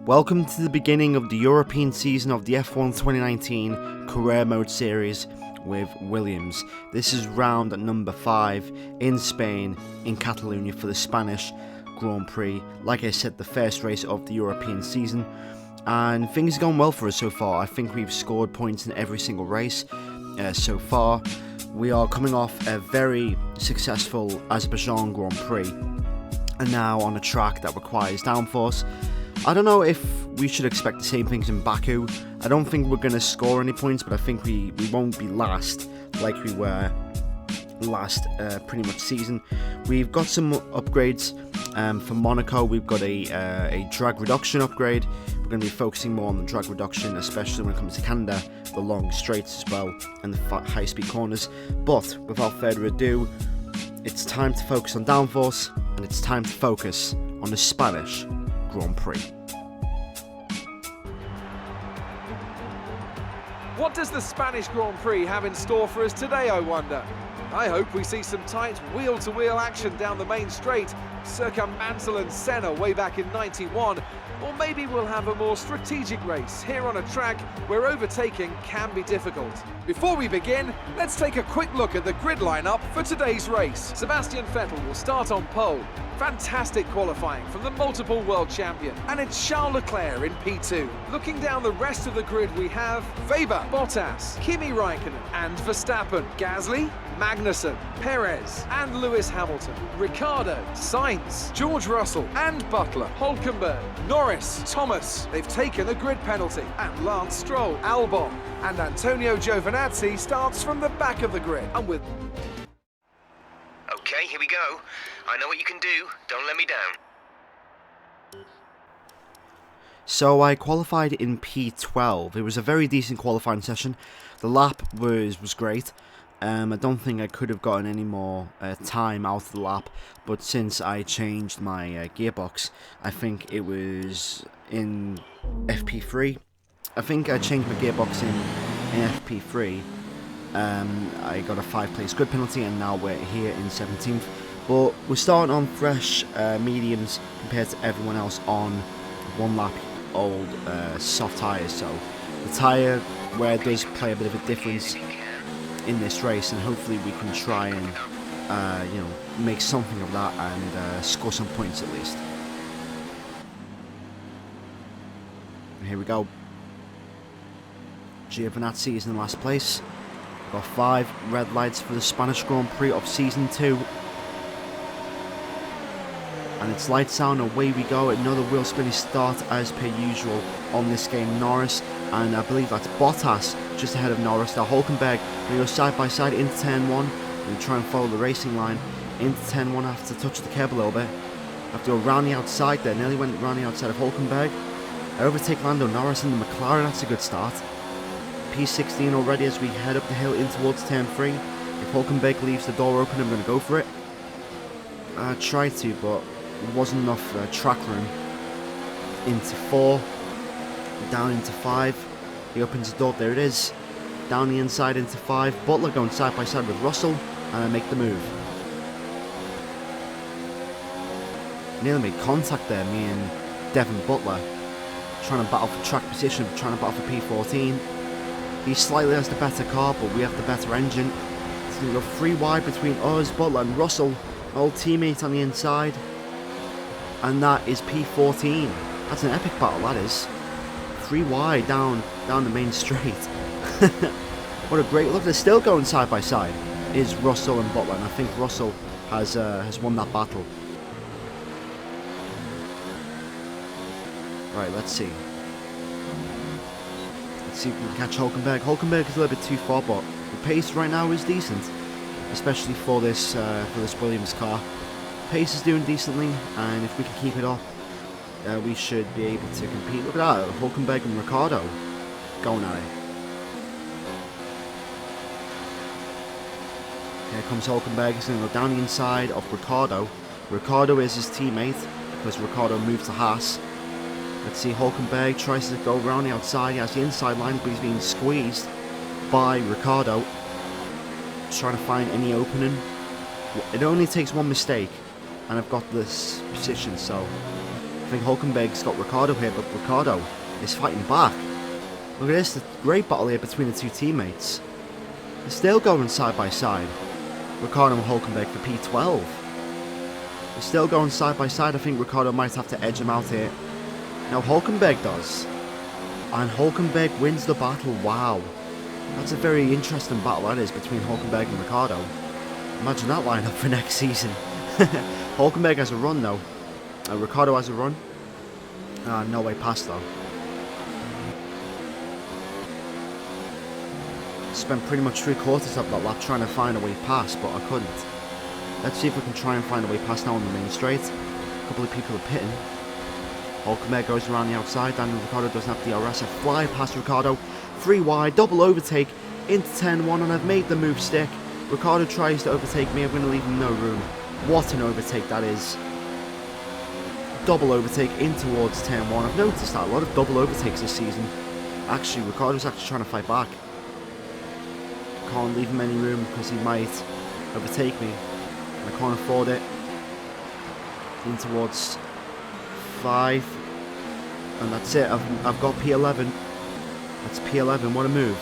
Welcome to the beginning of the European season of the F1 2019 Career Mode Series with Williams. This is round number 5 in Spain, in Catalonia for the Spanish Grand Prix. Like I said, the first race of the European season, and things are going well for us so far. I think we've scored points in every single race so far. We are coming off a very successful Azerbaijan Grand Prix, and now on a track that requires downforce. I don't know if we should expect the same things in Baku. I don't think we're going to score any points, but I think we won't be last like we were last pretty much season. We've got some upgrades for Monaco. We've got a drag reduction upgrade. We're going to be focusing more on the drag reduction, especially when it comes to Canada, the long straights as well, and the high-speed corners. But without further ado, it's time to focus on downforce, and it's time to focus on the Spanish Grand Prix. What does the Spanish Grand Prix have in store for us today, I wonder? I hope we see some tight wheel-to-wheel action down the main straight, circa Mansell and Senna way back in '91, or maybe we'll have a more strategic race here on a track where overtaking can be difficult. Before we begin, let's take a quick look at the grid lineup for today's race. Sebastian Vettel will start on pole. Fantastic qualifying from the multiple world champion. And it's Charles Leclerc in P2. Looking down the rest of the grid, we have Weber, Bottas, Kimi Raikkonen and Verstappen, Gasly, Magnussen, Perez and Lewis Hamilton, Ricciardo, Sainz, George Russell and Butler, Hülkenberg, Norris, Thomas. They've taken a grid penalty. And Lance Stroll, Albon and Antonio Giovinazzi starts from the back of the grid. And with Okay, here we go. I know what you can do. Don't let me down. So I qualified in P12. It was a very decent qualifying session. The lap was great. I don't think I could have gotten any more time out of the lap, but since I changed my gearbox, I think it was in FP3. I think I changed my gearbox in FP3. I got a 5-place grid penalty, and now we're here in 17th. But we're starting on fresh mediums compared to everyone else on one lap old soft tyres. So the tyre wear does play a bit of a difference in this race, and hopefully we can try and make something of that and score some points at least. And here we go. Giovinazzi is in last place. Got 5 red lights for the Spanish Grand Prix of Season 2. And it's lights out and away we go. Another wheel spinning start as per usual on this game. Norris, and I believe that's Bottas just ahead of Norris. Now Hülkenberg, we go side by side into turn 1. We try and follow the racing line into turn 1. I have to touch the curb a little bit. I have to go round the outside there. Nearly went round the outside of Hülkenberg. I overtake Lando Norris in the McLaren. That's a good start. P16 already as we head up the hill in towards turn 3. If Hülkenberg leaves the door open, I'm going to go for it. I tried to, but there wasn't enough track room. Into 4, down into 5. He opens the door, there it is. Down the inside into 5. Butler going side by side with Russell, and I make the move. Nearly made contact there, me and Devin Butler. Trying to battle for track position, trying to battle for P14. He slightly has the better car, but we have the better engine. It's going to go 3 wide between us, Butler and Russell. Old teammate on the inside. And that is P14. That's an epic battle, that is. 3 wide down the main straight. What a great look. They're still going side by side. Is Russell and Butler, and I think Russell has won that battle. Right, let's see. Let's see if we can catch Hülkenberg. Hülkenberg is a little bit too far, but the pace right now is decent, especially for this Williams car. Pace is doing decently, and if we can keep it up, we should be able to compete. Look at that, Hülkenberg and Ricciardo going at it. Here comes Hülkenberg. He's going to go down the inside of Ricciardo. Ricciardo is his teammate because Ricciardo moved to Haas. Let's see, Hülkenberg tries to go around the outside. He has the inside line, but he's being squeezed by Ricciardo. Just trying to find any opening. It only takes one mistake, and I've got this position, so I think Hulkenberg's got Ricciardo here, but Ricciardo is fighting back. Look at this, the great battle here between the two teammates. They're still going side by side. Ricciardo and Hulkenberg for P12. They're still going side by side. I think Ricciardo might have to edge him out here. Now Hulkenberg does. And Hulkenberg wins the battle. Wow. That's a very interesting battle that is between Hulkenberg and Ricciardo. Imagine that lineup for next season. Hulkenberg has a run though. Ricciardo has a run. No way past though. Spent pretty much 3/4 of that lap trying to find a way past, but I couldn't. Let's see if we can try and find a way past now on the main straight. A couple of people are pitting. Hulkenberg goes around the outside, Daniel Ricciardo doesn't have DRS. I fly past Ricciardo, 3 wide, double overtake into turn 1, and I've made the move stick. Ricciardo tries to overtake me, I'm going to leave him no room. What an overtake that is. Double overtake in towards turn 1. I've noticed that a lot of double overtakes this season. Actually, Ricciardo's actually trying to fight back. Can't leave him any room because he might overtake me. I can't afford it. In towards 5. And that's it. I've got P11. That's P11. What a move.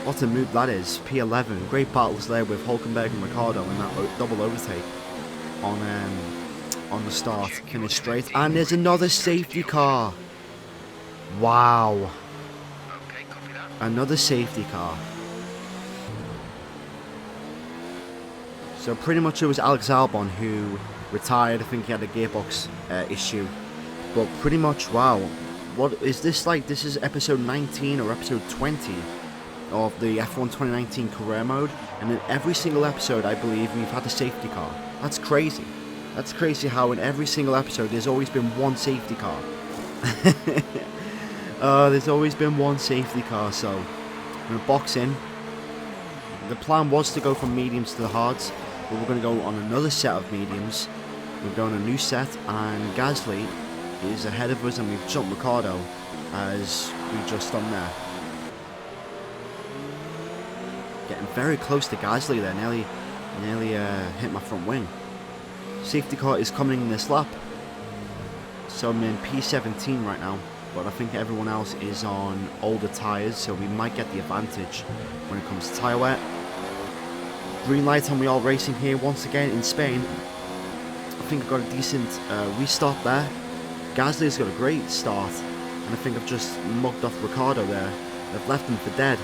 What a move that is. P11. Great battles there with Hulkenberg and Ricciardo and that double overtake on the start. Finish straight. And there's another safety car. Wow. Another safety car. So pretty much it was Alex Albon who retired. I think he had a gearbox issue. But pretty much, wow. What is this like? This is episode 19 or episode 20 of the F1 2019 career mode. And in every single episode, I believe, we've had a safety car. That's crazy. That's crazy how in every single episode there's always been one safety car. There's always been one safety car. So I'm going to box in. The plan was to go from mediums to the hards. But we're going to go on another set of mediums. We're going on a new set, and Gasly is ahead of us, and we've jumped Ricciardo as we just done there. Getting very close to Gasly there, nearly hit my front wing. Safety car is coming in this lap, so I'm in P17 right now, but I think everyone else is on older tyres, so we might get the advantage when it comes to tyre wear. Green light and we are racing here once again in Spain. I think I've got a decent restart there. Gasly's got a great start, and I think I've just mugged off Ricciardo there. I've left him for dead.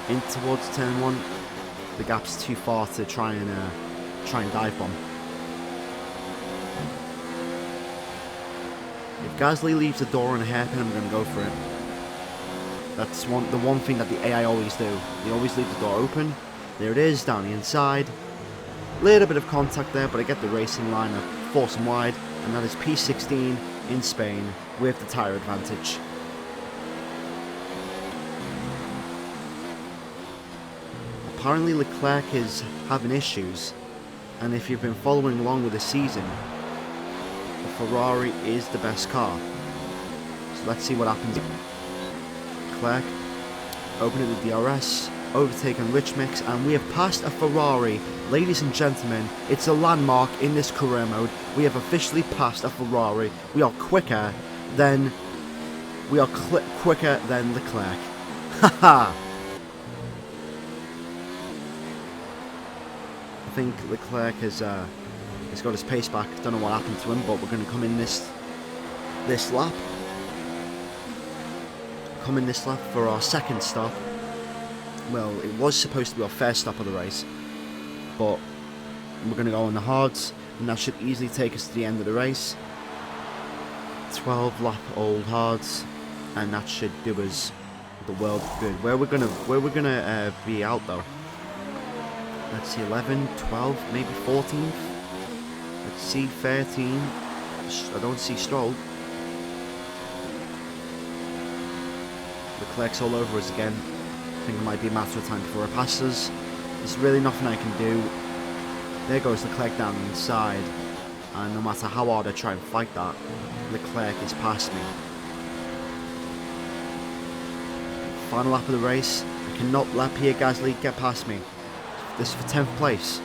In towards turn 1, the gap's too far to try and dive bomb. If Gasly leaves the door on a hairpin, I'm going to go for it. That's the one thing that the AI always do. They always leave the door open. There it is, down the inside. Little bit of contact there, but I get the racing line. I force him wide, and that is P16 in Spain with the tyre advantage. Apparently Leclerc is having issues, and if you've been following along with the season, the Ferrari is the best car. So let's see what happens. Leclerc opening the DRS. Overtaken Rich Mix, and we have passed a Ferrari. Ladies and gentlemen, it's a landmark in this career mode. We have officially passed a Ferrari. We are quicker than Leclerc. Haha. I think Leclerc has got his pace back. Don't know what happened to him, but we're going to come in this lap. Come in this lap for our second stop. Well, it was supposed to be our first stop of the race, but we're going to go on the hards, and that should easily take us to the end of the race. 12 lap old hards, and that should do us the world of good. Where we're gonna be out though? Let's see, 11, 12, maybe 14th. Let's see, 13. I don't see Stroll. Leclerc's all over us again. I think it might be a matter of time before it passes. There's really nothing I can do. There goes Leclerc down the inside, and no matter how hard I try and fight that, Leclerc is past me. Final lap of the race. I cannot let Pierre Gasly get past me. This is for 10th place.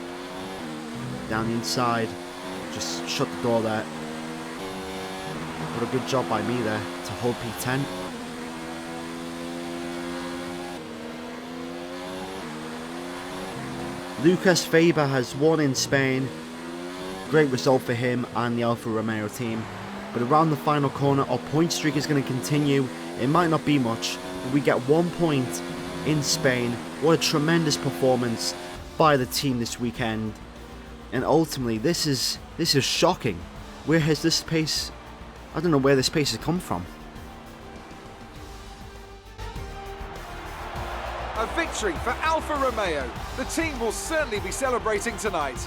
Down the inside, just shut the door there. But but a good job by me there to hold P10. Lucas Faber has won in Spain. Great result for him and the Alfa Romeo team. But around the final corner, our point streak is going to continue. It might not be much, but we get 1 point in Spain. What a tremendous performance by the team this weekend. And ultimately, this is shocking. Where has this pace... I don't know where this pace has come from. A victory for Alfa Romeo. The team will certainly be celebrating tonight.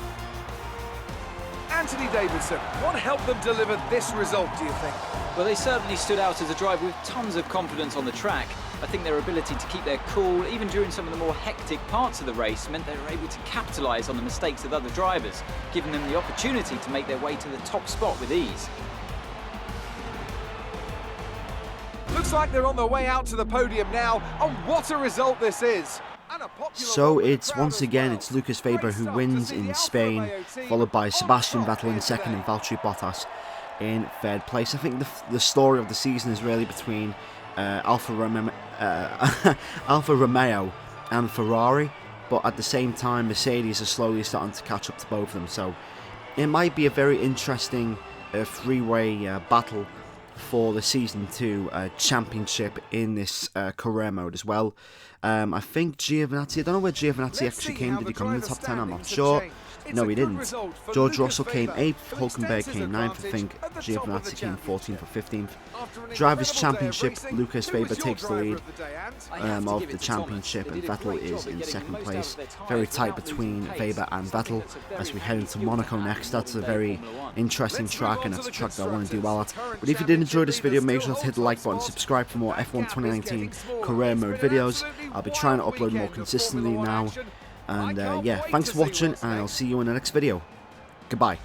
Anthony Davidson, what helped them deliver this result, do you think? Well, they certainly stood out as a driver with tons of confidence on the track. I think their ability to keep their cool, even during some of the more hectic parts of the race, meant they were able to capitalise on the mistakes of other drivers, giving them the opportunity to make their way to the top spot with ease. Looks like they're on their way out to the podium now, and what a result this is! So it's once again, it's Lucas Faber who wins in Spain, followed by Sebastian Vettel in second and Valtteri Bottas in third place. I think the story of the season is really between Alfa Romeo and Ferrari, but at the same time Mercedes are slowly starting to catch up to both of them, so it might be a very interesting three-way battle for the Season 2 championship in this career mode as well. I think Giovinazzi, I don't know where Giovinazzi actually came. Did he come in the top 10? I'm not sure. No, he didn't. George Russell came 8th, Hulkenberg came 9th, I think. Giovinazzi came 14th or 15th. Drivers' Championship, Lucas Faber takes the lead of the championship, and Vettel is in second place. Very tight between Faber and Vettel as we head into Monaco next. That's a very interesting track, and it's a track that I want to do well at. But if you did enjoy this video, make sure to hit the like button, subscribe for more F1 2019 career mode videos. I'll be trying to upload more consistently now. And yeah, thanks for watching, and I'll see you in the next video. Goodbye.